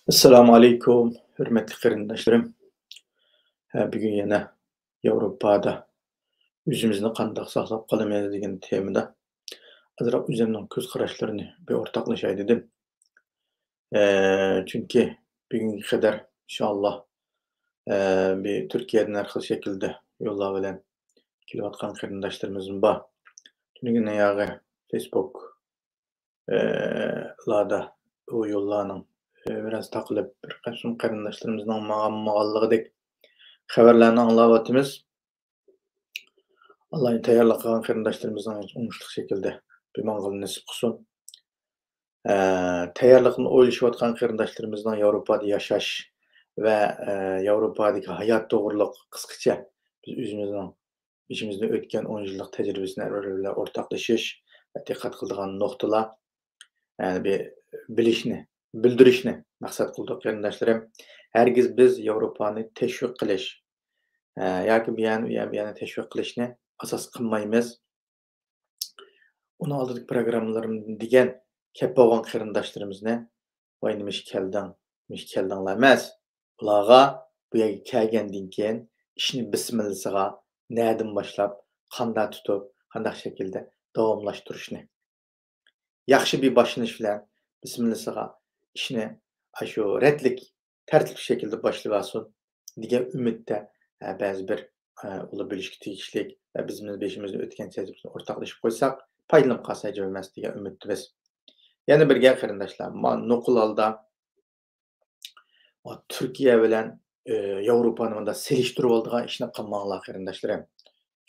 Assalamu alaikum, hürmetli qarindoshlarım. Bugun yana Yevropada özümüzni qandaq saqlap qalamayız degan temada azroq özümning ko'z qarashlarini bir o'rtoqlashay dedim. Chunki bugunga qadar inshaalloh bir Turkiyadan har xil shaklda yo'llar bilan kelayotgan qarindoshlarimiz bor. Bugun yog'i Facebook larda o yo'llarning biraz taqilib bir qism qarindoshlarımızning ma'lumotligidek xabarlarni anglayotimiz. Allah'ın tayyorlab qilgan qarindoshlarimizni o'ngishli shaklda bemorg'il nasib qilsin. Tayyorlikni o'ylashyotgan qarindoshlarimizning Yevropada yashash va Yevropadagi hayot to'g'riliq qisqacha biz o'zimizning ishimizda o'tgan 10 yillik tajribasini bilan o'rtoqlashish va diqqat qiladigan nuqtalar bir bilishni, bildirishni maqsad qildik qarindoshlarim. Hargiz biz Yevropani tashviq qilish yoki bu yana tashviq qilishni asos qilmaymiz. Uni oldidagi programmalarimda degan kep bo'lgan qarindoshlarimizni voy nimish keldinglar emas. Ularga bu yerga kelgandan keyin ishni bismillasiga nadan boshlab, qanday tutib, qanday shaklda davomlashtirishni. Yaxshi bir boshlanish bilan bismillasiga ishni shu retlik, tartibli shaklda boshlab olsin degan umidda ba'zi bir ular bilishga tegishlik va bizning beshimizda o'tgan tajribani o'rtoqlashib qo'ysak, foydalanib qolsa ajab emas degan umiddamiz. Yana bir gap qarindoshlar, man nuqul holda Turkiya bilan Yevropani bunda selishtirib oldigan ishni qilmanglar qarindoshlarim.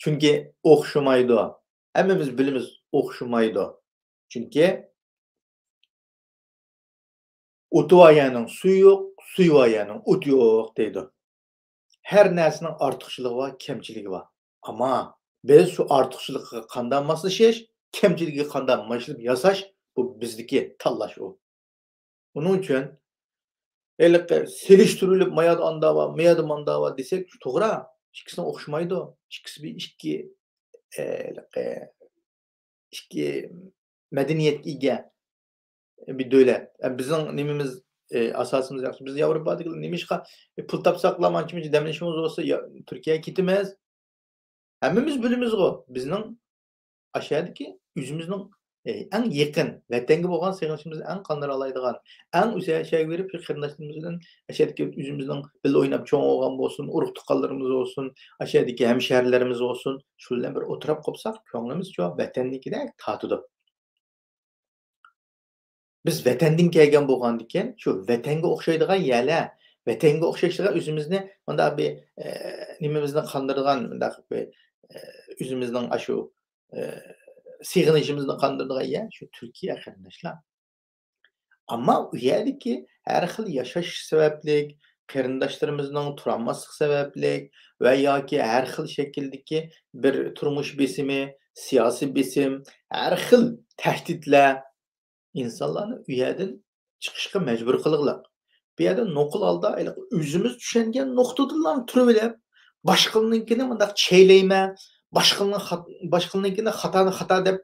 Chunki o'xshamaydi. Hammamiz bilamiz o'xshamaydi. Chunki o'tvoyaning suvi yo'q, suyvoyaning o'ti yo'q deydi. Her narsaning ortiqchiligi va kamchiligi bor. Ammo biz shu ortiqchiligiga qanday moslashish, kamchiligiga qanday moslab yasash bu bizdagi tanlash u. Uning uchun selishtirilib mayada anda va mayada manda va desak to'g'ri, ikkisini o'xshamaydi. İkisi bir ikki madaniyatga ega bir davlat. Bizning nimamiz asosimiz yaxshi. Biz Yevropadagi nimishqa pul topsaq lamanchimiz demlashimiz bo'lsa Turkiyaga ketamiz. Hammamiz bilamiz-ku. Bizning aşağıdaki özümüzün en yakın vatanga bo'lgan sevgimizni en qandira oladigan, en o'sha şey verib qarindoshlarimiz bilan aşağıdaki özümüzün birga o'ynab cho'ng bo'lgan bo'lsin, urug' tuqqanlarimiz bo'lsin, aşağıdaki hemşehrilerimiz olsun, shular bir o'tirib qolsak, ko'nglimiz shu vatannikidek tatidi. Biz vatandan kelgan bo'lgandan shu vatanga o'xshaydigan yerlar, vatanga o'xshashliga o'zimizni bunda bir nimamizni qandirgan, bunda bir o'zimizning shu sig'inishimizni qandirdigan yer shu Turkiya qarindoshlar. Ammo u yerdagi har xil yashash sababli, qarindoshlarimizning turolmaslik sababli va yoki har xil shakldagi bir turmush besimi, siyosiy besim, har xil tahdidlar insonlarni u yerdan chiqishga majbur qiladilar. Bu yerda nuqul holda o'zimiz tushungan nuqtadan turib olib, boshqalarnikini bunday cheylayman, boshqalarnikini xato deb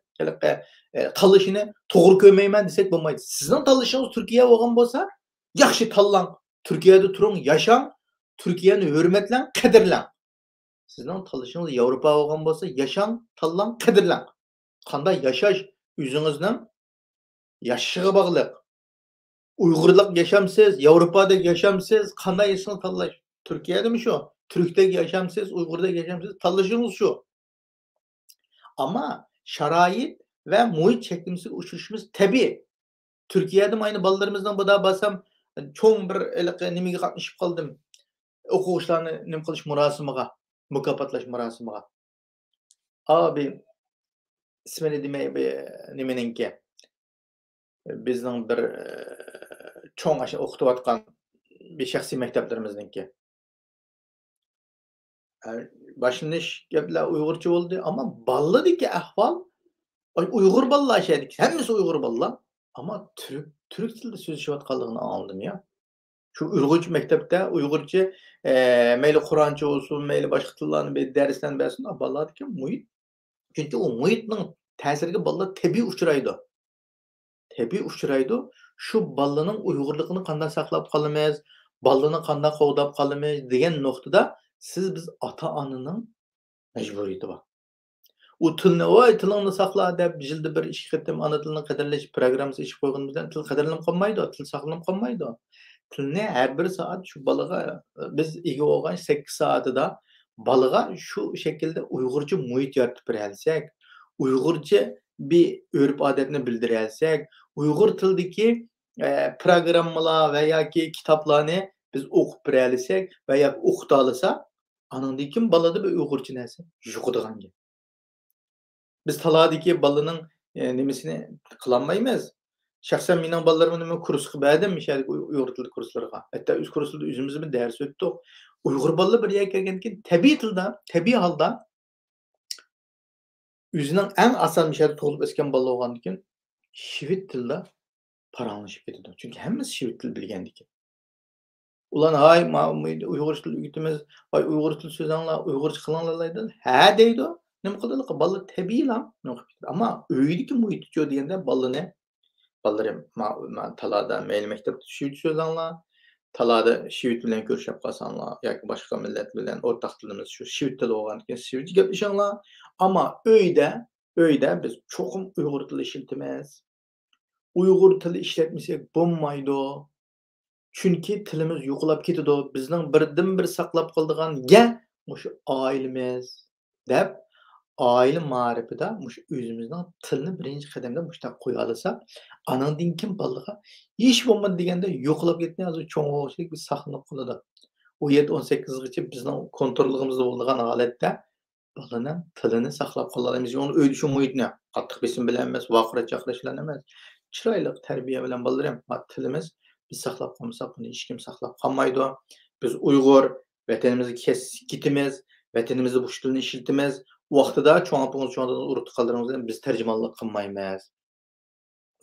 tanlashini to'g'ri ko'rmayman desak bo'lmaydi. Sizning tanlashingiz Turkiya bo'lgan bo'lsa, yaxshi tanlang. Turkiyada turing, yashang, Turkiyani hurmatlang, qadrlang. Sizning tanlashingiz Yevropa bo'lgan bo'lsa, yashang, tanlang, qadrlang. Qanday yashash o'zingizning yashashiga bog'liq. Uyg'urlik yashamsiz, Yevropada yashamsiz, qanday yashashni tanlash? Turkiyadami shu? Turkdagi yashamsiz, Uyg'urdagi yashamsiz, tanlashingiz shu. Ammo sharoit ve muhit şeklimizde uçuşumuz tabii. Türkiye'de aynı balalarımızdan bu da basam çoğun bir nimiga qatnashib qoldim. O'quvchilarni nim qilish murosimiga, mukofotlash murosimiga. Abi ismini demay nimeningki. Bizning bir cho'ng asha o'qitayotgan bir shaxsiy maktablarimizningki. Başlanış gaplar Uyg'urcha bo'ldi, ammo balladagi ahvol Uyg'ur bolalar yashaydi. Hammasi Uyg'ur bolalar. Ama Türk tilida so'zlashayotganligini anladım ya. Şu Uyg'urcha maktabda Uyg'urcha mayli Qur'oncha olsun, mayli boshqa tillarni bir darsdan bersin, bolalardagi muhit. Chunki u muhitning ta'siriga bolalar tabiiy uchraydi. tabiiy uchraydi. Shu balaning Uyg'urligini qanday saqlab qolamiz, balani qanday qo'g'dab qolamiz degan nuqtada biz ota-onaning majburiyati bor. U tilni, "Voy, tilingni saqla" deb yilda bir 2 qatim ona tilini qadrlash programmasi ichib qo'ygan bilan til qadrlanib qolmaydi, til saqlanib qolmaydi. Tilni har bir soat shu balaga biz ega bo'lgan 8 soatida balaga shu shaklda Uyg'urcha muhit yaratib beralsak, Uyg'urcha bir urf-odatni bildiralsak, Uyg'ur tilidagi programmalar va yoki kitoblarni biz o'qib beralsak va yoki o'qita olsak, anandan keyin balada bir Uyg'urcha narsa yo'qadigan gap. Biz taladagi balaning nimasini qilolmaymiz. Şahsen mening balalarimni men kursga berdim, Uyg'ur tili kurslariga. Hatta o'z kurslarda o'zimiz bir dars o'tdik. Uyg'ur balalar bir yerga kelgandan keyin tabiiy holda o'zining eng oson tug'ilib o'sgan bala bo'lgandan keyin shved tilida paranglashib ketadi. Chunki hammasi shved til bilgandan keyin. Ulan hay Uyg'ur tili o'rgatamiz, hay Uyg'ur tili so'zanglar, Uyg'urcha qilinglar deydi. Ha deydi. Nima qiladi? Bala tabiiylan nima qilib ketadi. Ammo uydagi muhitcho deganda balalarim talada mayli maktabda shved so'zanglar, talada shved bilan ko'rishib qolsanglar yoki boshqa millat bilan o'rtaq tilimiz shu shved tili bo'lgandan keyin shvedcha gaplashinglar. Ammo uyda biz cho'qim Uyg'ur tili ishlatamiz. Uyg'ur tili ishlatmasak bo'lmaydi. Chunki tilimiz yo'qolib ketadi. Bizning birdan-bir saqlab qoladigan o'sha oilamiz deb oila ma'rifida o'zimizning tilni birinchi qadamda mushtaq qo'ya olsak, anandan keyin balaga hech bo'lmadi deganda yo'qolib ketgan hozir cho'ng'oqchilik biz saqlanib qoladi. 17-18 gacha bizning kontrolligimizda bo'lgan holatda balaning tilini saqlab qolamiz. Uni uyda shu muhitni qattiq besim bilan emas, vaqira chaqirish bilan emas, chiroyli tarbiya bilan balalarim, tilimiz biz saqlab qolmasak, buni hech kim saqlab qolmaydi. Biz Uyg'ur vatanimizga ketimiz, vatanimizda bu tilni ishlatamiz. Vaqtida cho'ng'apimiz urib qoldiramiz, biz tarjimonlik qilmaymiz.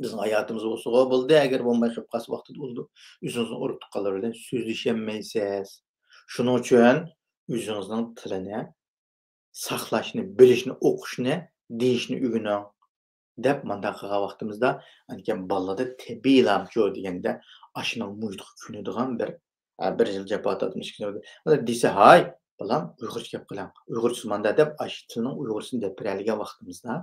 Bizning hayotimiz bo'lsa bo'ldi, agar bo'lmay qolib qolsa vaqtida o'ldi. O'zingizni urib qoldirar bilan so'zlashamaysiz. Shuning uchun o'zingizning tilini saqlashni, bilishni, o'qishni, deyishni o'rganing. Deb mandaq qilgan vaqtimizda, ankan balada tabiiylamcho deganda, ashunday muhitga ko'nadigan bir yil jafo tortmish desa, hay, balam Uyg'urcha gap qiling. Uyg'urcha manda deb ash tilning Uyg'ursini deb beradigan vaqtimizda,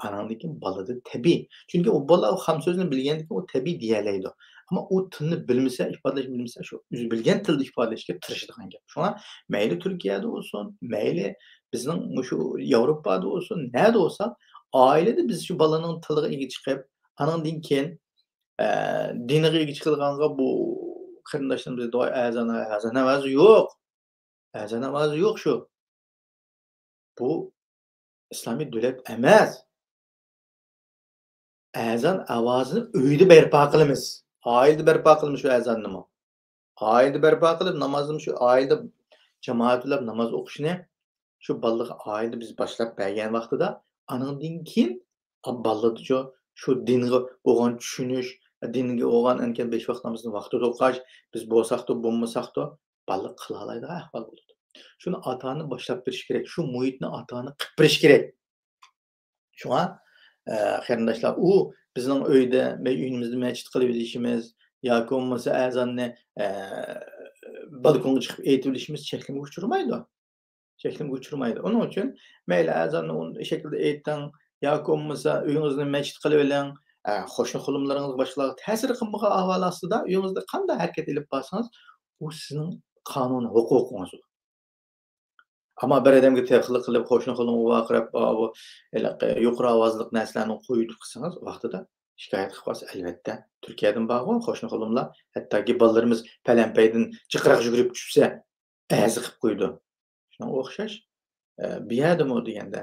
anandan keyin balada tabiiy. Chunki u bola ham so'zni bilgandan keyin u tabiiy deyalaydi. Ammo u tilni bilmasa, ifodalash bilmasa, shu o'zi bilgan tilda ifodalashga tirishadigan gap. Shunga mayli Turkiyada bo'lsin, mayli bizning shu Yevropada bo'lsin, nerda bo'lsa, oilada biz shu balaning tiliga ega chiqib, anandan keyin diniga ega chiqilganga bu qarindoshlarimiz doy azon namozi yo'q. Azon namozi yo'q shu. Bu islomiy davlat emas. Azon ovozini uyda barpo qilamiz. Oilada barpo qilamiz shu azonni. Oilada barpo qilib, namozni shu oilada jamoat bilan namoz o'qishni shu balaga oilada biz boshlab bergan vaqtida anandan keyin balaga shu dinga bo'lgan tushunish, dinga bo'lgan ankan 5 vaqt namozni vaqtida o'qish, biz bo'lsaqda, bo'lmasaqda bala qila oladigan ahvol bo'ladi. Shuni ota-ona boshlab berish kerak. Shu muhitni ota-ona qilib berish kerak. Shunga qarindoshlar, u bizning uyda, uyimizda masjid qilib yurishimiz yoki bo'lmasa azonni balkonga chiqib aytib yurishimiz cheklimga uchramaydi. Cheklimga uchramaydi. Uning uchun mayli azonni u shaklda ayting yoki bo'lmasa uyingizni masjid qilib oling, qo'shni xulumlaringiz boshqalarga ta'sir qilmagan ahvol ostida uyingizda qanday harakat qilib borsangiz, u sizning qonuniy huquqingiz. Ammo bir odamga taqlid qilib qo'shni xulumga vaqirab, yuqori ovozli narsalarni qo'yib qilsangiz, vaqtida shikoyat qilib qolsa, albatta Turkiyadan borgan qo'shni xulumlar, hattoki bolalarimiz palampaydan chiqroq yugurib tushsa, azi qilib qo'ydi. Shunga o'xshash, bu yerdami deganda,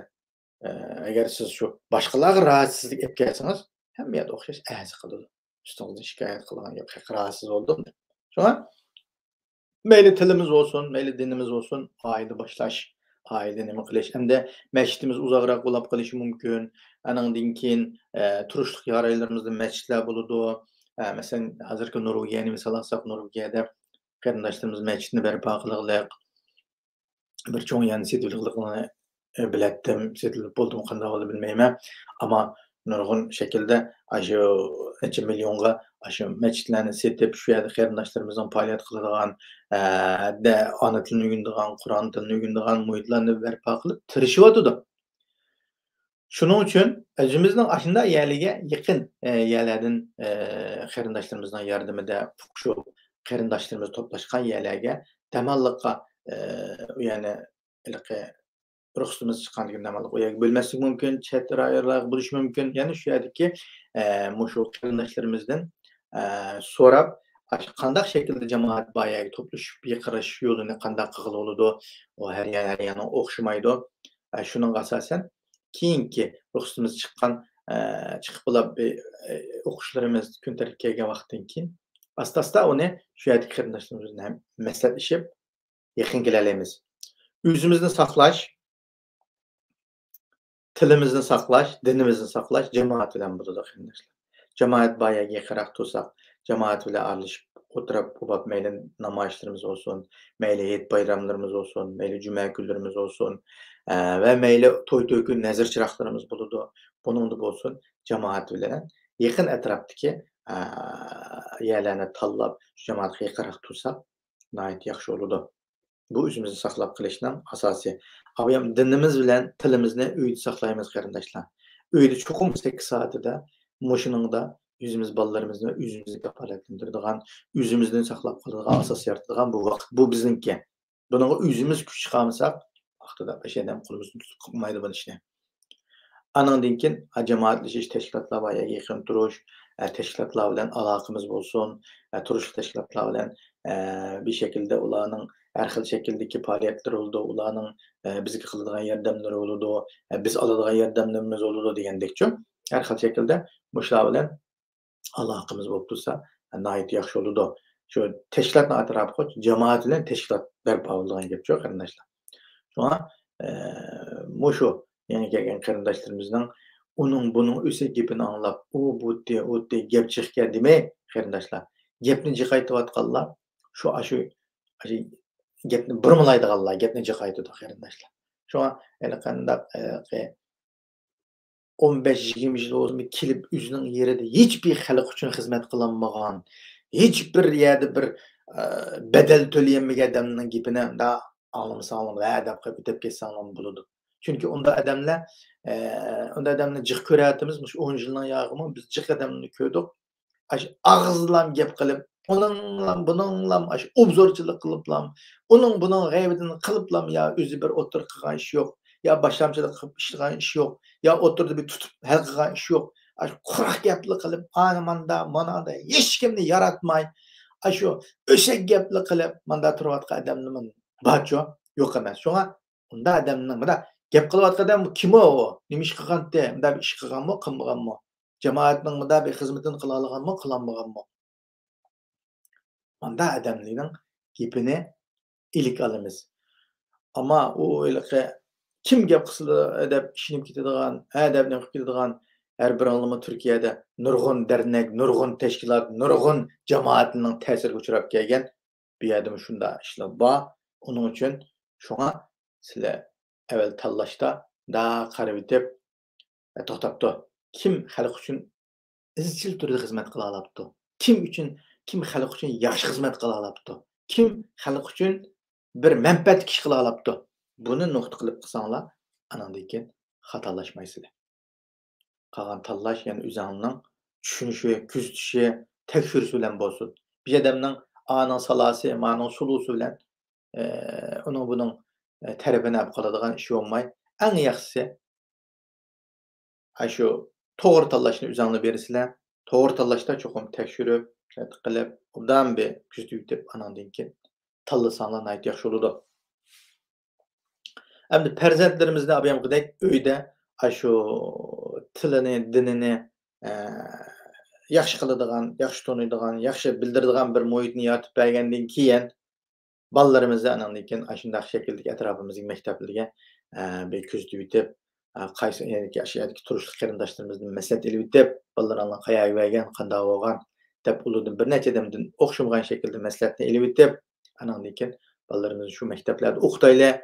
agar siz shu boshqalarga rahatsizlik olib kelsangiz, hamma yerda o'xshash azi qiladi. Ustingizdan shikoyat qilgan yoki rahatsiz bo'ldim deb. Shunga mayli tilimiz olsun, mayli dinimiz olsun, oila boshlash, oila nima qilish. Hamda masjidimiz uzoqroq bo'lib qolishi mumkin. Anandan keyin turishlik joylarimizda masjidlar bo'ladi. Masalan, hozirgi Norvegiyani misol olsak, Norvegiyada qarindoshlarimiz masjidni barpo qilganlik, bir cho'ng yani setilganligini bilatdim. Setilib bo'ldimi, qanday bo'ldi bilmayman. Ammo nurg'un şekilde aşı necha milyonga aşı mescitlarni setip, şu yerda qarindoshlarimizni faoliyat qiladigan, ana tilini o'rganadigan, Qur'on tilini o'rganadigan muhitlarni barpo qilib tirishiyotidi. Shuning uchun o'zimizning ashunday yerlarga yaqin yerlardan qarindoshlarimizni yordamida shu qarindoshlarimiz to'plashgan yerlarga damalliqqa ya'ni ruxsatimiz chiqqandan damalliq u yerga bo'lmasligi mumkin, chet rayonlar bo'lishi mumkin. Ya'ni shu yerdagi mushu qarindoshlarimizdan so'rab, qandaq shaklda jamoat bu yerga to'plashib yiqirish yo'lini qandaq qilib bo'ladi, u har yana o'xshamaydi. Shuning asosan keyingi ruxsatimiz chiqqan chiqib bo'lib o'qishlarimiz kun tartibga kelgan vaqtdan keyin asta-asta uni shu yerdagi qarindoshlarimiz bilan maslahatlashib yaqin kelaolamiz. O'zimizni saqlash, tilimizni saqlash, dinimizni saqlash jamoat bilan bo'ladi qarindoshlar. Jamoat bu yerga yaqinroq tursak, jamoat bilan aralashib o'tirib, mayli namoyishlarimiz olsun, mayli hayit bayramlarimiz olsun, mayli juma kunlarimiz olsun ve mayli to'y-to'kun nazar chiroqlarimiz bo'ladi. Buningda bo'lsin, jamoat bilan yaqin atrofdagi yerlarni tanlab, shu jamoatga yaqinroq tursak, nihoyat yaxshi bo'ladi. Bu o'zimizni saqlab qilishning asosiy. Ham dinimiz bilan tilimizni uyda saqlaymiz qarindoshlar. Uyda cho'qim 8 soatida mushiningda yüzümüz balalarimizni o'zimizni kafolatlantiradigan, o'zimizni saqlab qoladigan asos yaratadigan bu vaqt. Bu bizniki. Buni o'zimiz kuch chiqarmasak, vaqtida o'shadan qo'limizni tutib qilmaydi bu ishni. Anandan keyin jamoatlashish tashkilotlar va yaqin turish, tashkilotlar bilan aloqamiz bo'lsin, turishli tashkilotlar bilan bir şekilde ularning har xil shakldagi faoliyatlari bo'ladi, ularning bizga qiladigan yordamlari bo'ladi, biz oladigan yordamlarimiz bo'ladi degandekchi. Har xil shaklda shular bilan aloqamiz bo'lib tursa, nihoyat yaxshi bo'ladi. Shu tashkilotni atrofiga jamoat bilan tashkilot barpo bo'lgan gapchi qarindoshlar. Shunga mushu yangi kelgan qarindoshlarimizning buning o'sha gapini anglab, u bu gap chiqgan demay qarindoshlar. Gapni jiqaytayotganlar shu gapni burmalaydiganlar, gapni jiqaytadi qarindoshlar. Shunga qandaq 15-20 yil o'zim kelib o'zining yerida hech bir xalq uchun xizmat qilinmagan, hech bir yerda bir bedel to'layanmagan odamning gapini da anglamasan va deb qo'yib o'tib ketsan bo'ladi. Chunki unda odamni jiq ko'rayotimiz, shu 10 yilning yog'imi biz jiq odamni ko'rdik. Og'izlam gap qilib, buninglam obzorchilik qiliblam, buning g'aybatini qiliblam ya o'zi bir o'tir qilgan ish yo'q. Ya boshlamchilik qilib ishlagan ish yo'q, ya o'tirdi bir tutib hal qilgan ish yo'q. Quruq gapli qilib, mana hech kimni yaratmay, shu o'shak gapli qilib, manda turayotgan odamni barcha yo'q emas. Shunga unda odamning gap qilayotgan odam kim u? Nima ish qilganda? Unda ish qilganmi, qilmaganmi? Jamoatning bunda bir xizmatini qila olganmi, qila olmaganmi? Manda odamlarning gapini ilik olamiz. Ammo u kim gap qilsa deb ishinib ketadigan, deb nima qilib ketadigan har bir alimi Turkiyada nurg'un dernek, nurg'un tashkilot, nurg'un jamoatning ta'siriga uchrab kelgan. Bu yerda shunda ishlar bor. Uning uchun shunga sizlar avval tanlashda qarab o'tib to'xtabdi. Kim xalq uchun izchil turda xizmat qila olabdi? Kim xalq uchun yaxshi xizmat qila olabdi? Kim xalq uchun bir manfaat ish qila olabdi? Buni nuqta qilib qilsanglar, anandan keyin xatolashmaysizlar. Qolgan tanlash, ya'ni o'zingning tushunishi, kuzatishi, tekshirishi bilan bo'lsin. Bir odamning aning salasi, ma'ning sulusi bilan buning tarafini olib qoladigan ish bo'lmay, eng yaxshisi shu to'g'ri tanlashni o'zinglar bersizlar. To'g'ri tanlashda cho'qim tekshirib, qilib, undan bir kuzatib, anandan keyin tanlasanglar nihoyat yaxshi bo'ladi. Endi farzandlarimizni abiyamqidek uyda shu tilini, dinini yaxshi qiladigan, yaxshi taniydigan, yaxshi bildiradigan bir muhitni yaratib bergandan keyin bolalarimizni anandan keyin shunday shakldagi atrofimizdagi maktablarga bir kuzatib o'tib, qaysi yerdagi turishli qarindoshlarimizni maslahat ilib o'tib, bolalarning qayerga bergan, qanday bo'lgan deb ulardan bir necha odamdan o'xshamagan shaklda maslahatni ilib o'tib, anandan keyin bolalarimizni shu maktablarda o'qitaylik.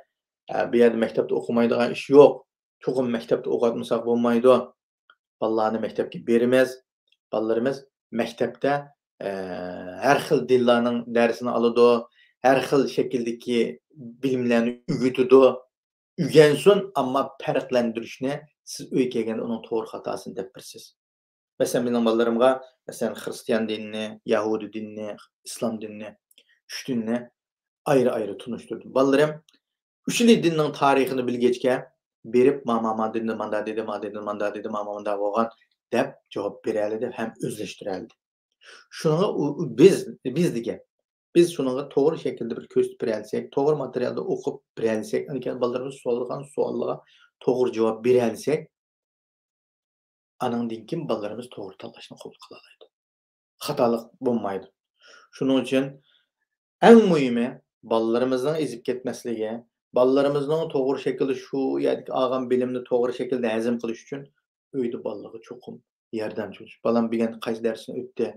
Bu yerda maktabda o'qimaydigan ish yo'q. Cho'qim maktabda o'qitmasak bo'lmaydi. Balalarni maktabga berimiz. Balalarımız mektepte her xil dillarning dersini aladi, her xil şekildeki bilimlerini ügütüdü. Ügensin ama farqlantirishni siz uyga kelganda uning to'g'ri xatosini deb birsiz. Mesela mening balalarımga mesela Hristiyan dinini, Yahudi dinini, İslam dinini, üç dinini ayrı-ayrı tunuşturdim. Balalarım üçüncü dinning tarixini bilgechke berip mama dinni manda dedi, ma dedi, manda dedi, mama manda bo'lgan deb javob beralidi ham o'zlashtiraldi. Şuna biz degan. Biz şununla to'g'ri shaklda bir ko'rsatib beralsak, to'g'ri materialda o'qib beralsak, anikan bolalarimiz so'ralgan savollarga to'g'ri javob beralsak, anandan keyin bolalarimiz to'g'ri tanlashni qabul qila oladi. Xatolik bo'lmaydi. Shuning uchun eng muhimi ballarımızın ezip ketmesligi, ballarımızın to'g'ri shaklda shu yerdagi olgan bilimni to'g'ri shaklda hazm qilish uchun uyda bolalarga cho'qim yordamchi bo'lish. Balam bilgan qaysi darsni o'tdi,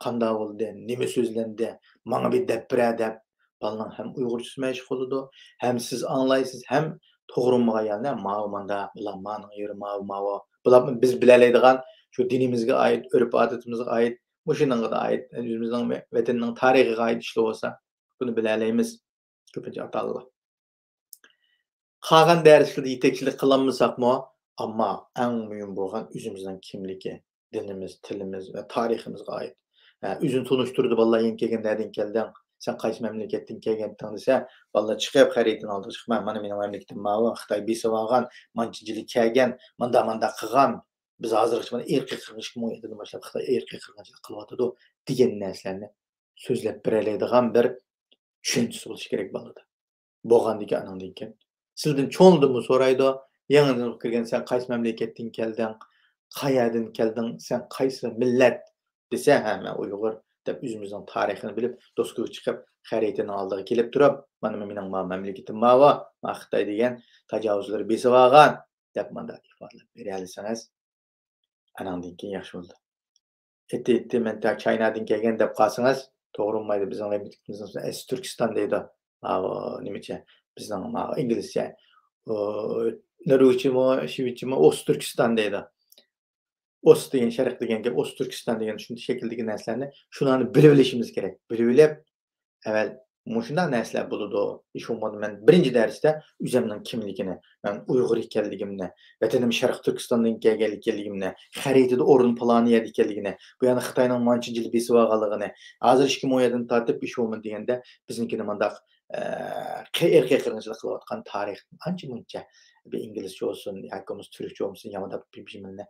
qanday bo'ldi, nima so'zlandi, menga bir deb bera deb balaning ham uyg'urchasi mashq qiladi, ham siz anglaysiz, ham to'g'ri bo'lganlarni ma'lum manda bular ma'ning yeri ma'lum. Bular biz bilalaydigan shu dinimizga oid, urf-odatimizga oid, mushuningga oid, o'zimizning vatanning tarixiga oid ishlar bo'lsa bunu bilalaymiz. Ko'pincha atallar. Qolgan darslarda yetakchilik qilolmasakmi, ammo eng muhim bo'lgan o'zimizning kimligi, dinimiz, tilimiz va tariximizga oid. O'zini tunishtirdi bolalar yangi kelganlardan kelding. Sen qaysi mamlakatdan kelganding desa, bolalar chiqib xaritani oldiga chiqib, mana mening mamlakatim ma'lum, Xitoy besib olgan, manchijlik kelgan, manda qilgan. Biz hozirgacha mana irqiy qirg'inchilik muhitidan boshlab Xitoy irqiy qirg'inchilik qilyotidi degan narsalarni so'zlab beradigan bir tushunchisi bo'lishi kerak bolada. Bo'lgandiki anandan keyin sizdan cho'ngdimi so'raydi, yangidan kirgan sen qaysi mamlakatdan kelding, qayerdan kelding, sen qaysi millat desa, ha men Uyg'ur deb o'zimizning tarixini bilib, do'stga chiqib, xaritani oldiga kelib turib, mana mening mamlakatim ma'va, men Xitoy degan tajovuzlar besib olgan deb manda ifodalab bera olsangiz, anandan keyin yaxshi bo'ldi. Etti men ta Chinadan kelgan deb qolsangiz, to'g'ri bo'lmaydi. Bizning mamlakatimizda Turkiston deydi. Nimacha bizning inglizcha Norveçmi, Şivitçimi, O'zturkiston deydi. O'z degan sharq degan gap, O'zturkiston degan shunday shakldagi narsalarni shunani bilib olishimiz kerak. Bilib olib, avval mushunday narsalar bo'ladi. Ish bo'lmadi men birinchi darsda o'zimning kimligini, men Uyg'ur ekanligimni, vatanim Sharq Turkistondan kelganligimni, xaritada o'rin plani yerda ekanligini, bu yana Xitoyning manchijil besib olganligini, hozir 2017dan tortib ish bo'lmadi deganda biznikini mandaq erkak qirg'inchilik qilayotgan tarix ancha muncha bir inglizcha olsun, yoki turkcha olsun, yamada bilmini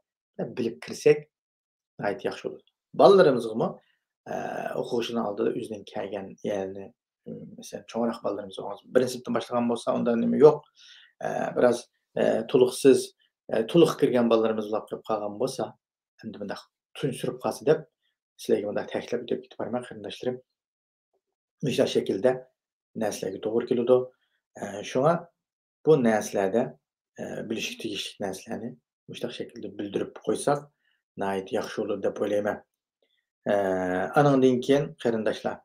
bilib kirsak, gayet yaxshi bo'ladi. Bolalarimizni o'qishini oldida o'zining kelgan yerini, mesela cho'ngroq bolalarimiz birinchi sinfdan boshlagan bo'lsa, unda nima yo'q. Biraz to'liqsiz, to'liq kirgan bolalarimiz bo'lib qolgan bo'lsa, endi bundaq tushuntirib qolsa deb sizlarga bundaq ta'kidlab o'tib ketib boraman qarindoshlarim. O'sha shaklda narsalarga to'g'ri keladi. Shunga bu narsalarda bilishga tegishli narsalarni mushtaq shaklda bildirib qo'ysak, nihoyat yaxshi bo'ladi deb o'ylayman. Anandan keyin qarindoshlar,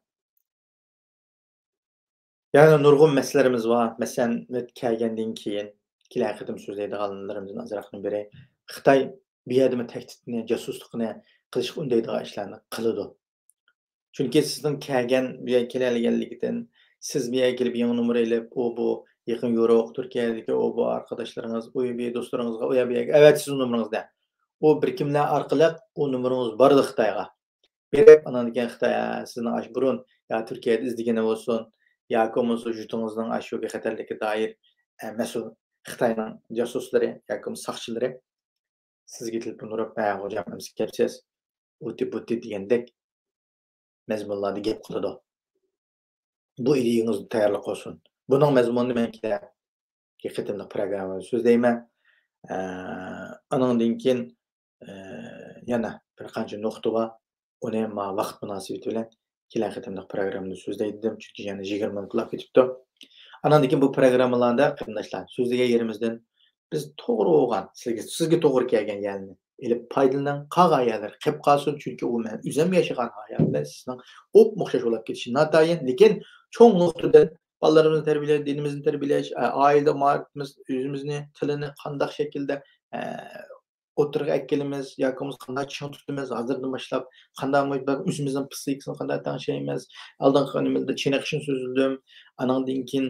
yana nurg'un masalalarimiz bor. Masalan, kelgandan keyin kelar qatim so'zlaydiganlarimizdan azroqni beray. Xitoy bu yerda tahdidni, jasuslikni qilishga undaydigan ishlarni qiladi. Chunki sizning kelgan bu yerga kelganligidan, siz bu yerga kelib yangi numar ilib, bu yaqin yo'roq Turkiyadagi bu arkadaşlarınız, bu do'stlaringizga, u yerga evet siz numaringizda. O bir kimlar orqali o numaringiz bordi Xitoyga. Berib, andan keyin Xitoy sizni ash burun yo Turkiyada izdigani bo'lsin, yoki bo'lmasa jutingizning ashuga xatarlikka doir mas'ul Xitoyning jasuslari yoki soqchilari sizga telefon urib, "Ha, hojam, siz kelibsiz, o'ti degandek mazmunlarda gap qiladi. Bu ilingizni tayyorlab qo'ysin. Buning mazmunini men kelayotgan qitimli programmada so'zlayman. Andan keyin yana bir qancha nuqta bor. Uni men vaqt munosabati bilan kelar qitimli programmada so'zlaydim, chunki yana 20 minutlar ketibdi. Andan keyin bu programmalarda qarindoshlar, so'zlagan yerimizdan biz to'g'ri bo'lgan, sizga to'g'ri kelgan yerni ilib foydalaning, qolgan yerlar qilib qolsin, chunki u men o'zim yashagan hayotda sizning o'xshash bo'lib ketishi notayin, lekin cho'ng nuqtadan bolalarimizni tarbiyalash, dinimizni tarbiyalash, oila ma'rifimiz, o'zimizni tilini qanday shaklda o'tirg'a ekkelimiz, yoki qanday ching tutimiz, hozirdan boshlab qanday o'zimizning psixikasini qanday tanishaymiz, oldingi kunimizda chiniqishni so'zildim, anandan keyin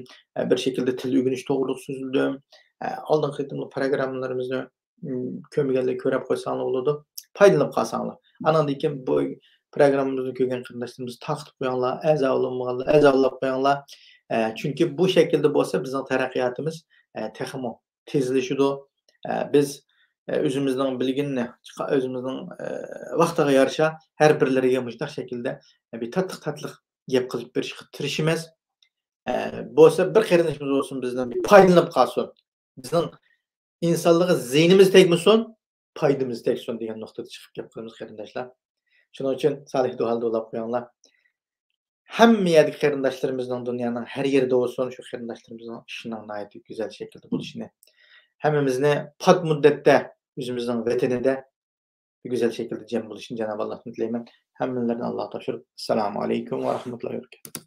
bir şekilde til o'rganish to'g'riliq so'zildim. Oldingi qitimli programmalarimizni ko'rmaganlar ko'rib qo'ysanglar bo'ladi, foydalanib qolsanglar. Anandan keyin bu programmamizni ko'rgan qarindoshlarimizni taqib qo'yinglar, a'zolanmaganlar a'zolab qo'yinglar. Chunki bu şekilde bo'lsa bizning taraqqiyotimiz texmo tezlashidi. Biz özümüzden bilginini, özümüzden vaqtiga yarasha her birlariga mushunday şekilde bir tatliq gap qilib berishga tirishimiz. Bo'lsa bir qarindoshimiz bo'lsin bizdan bir foydalanib qolsin. Bizning insonlarga ziynimiz tegmasin, foydamiz tegsin degan nuqtada chiqib gap qilamiz qarindoshlar. Shuning uchun solih duolar duolab qo'yinglar. Hamma yerdagi qarindoshlarimizning dunyoning har yerida bo'lsin, shu qarindoshlarimizning ishining nihoyatda go'zal shaklda bo'lishini, hammamizni pat muddatda o'zimizning vatanida bir güzel şekilde cem buluşun Cenab-ı Allah'tan dilerim. Hamdülillah Allah'a teşekkür. Selamun aleyküm ve rahmetullahi ve berekatuhu.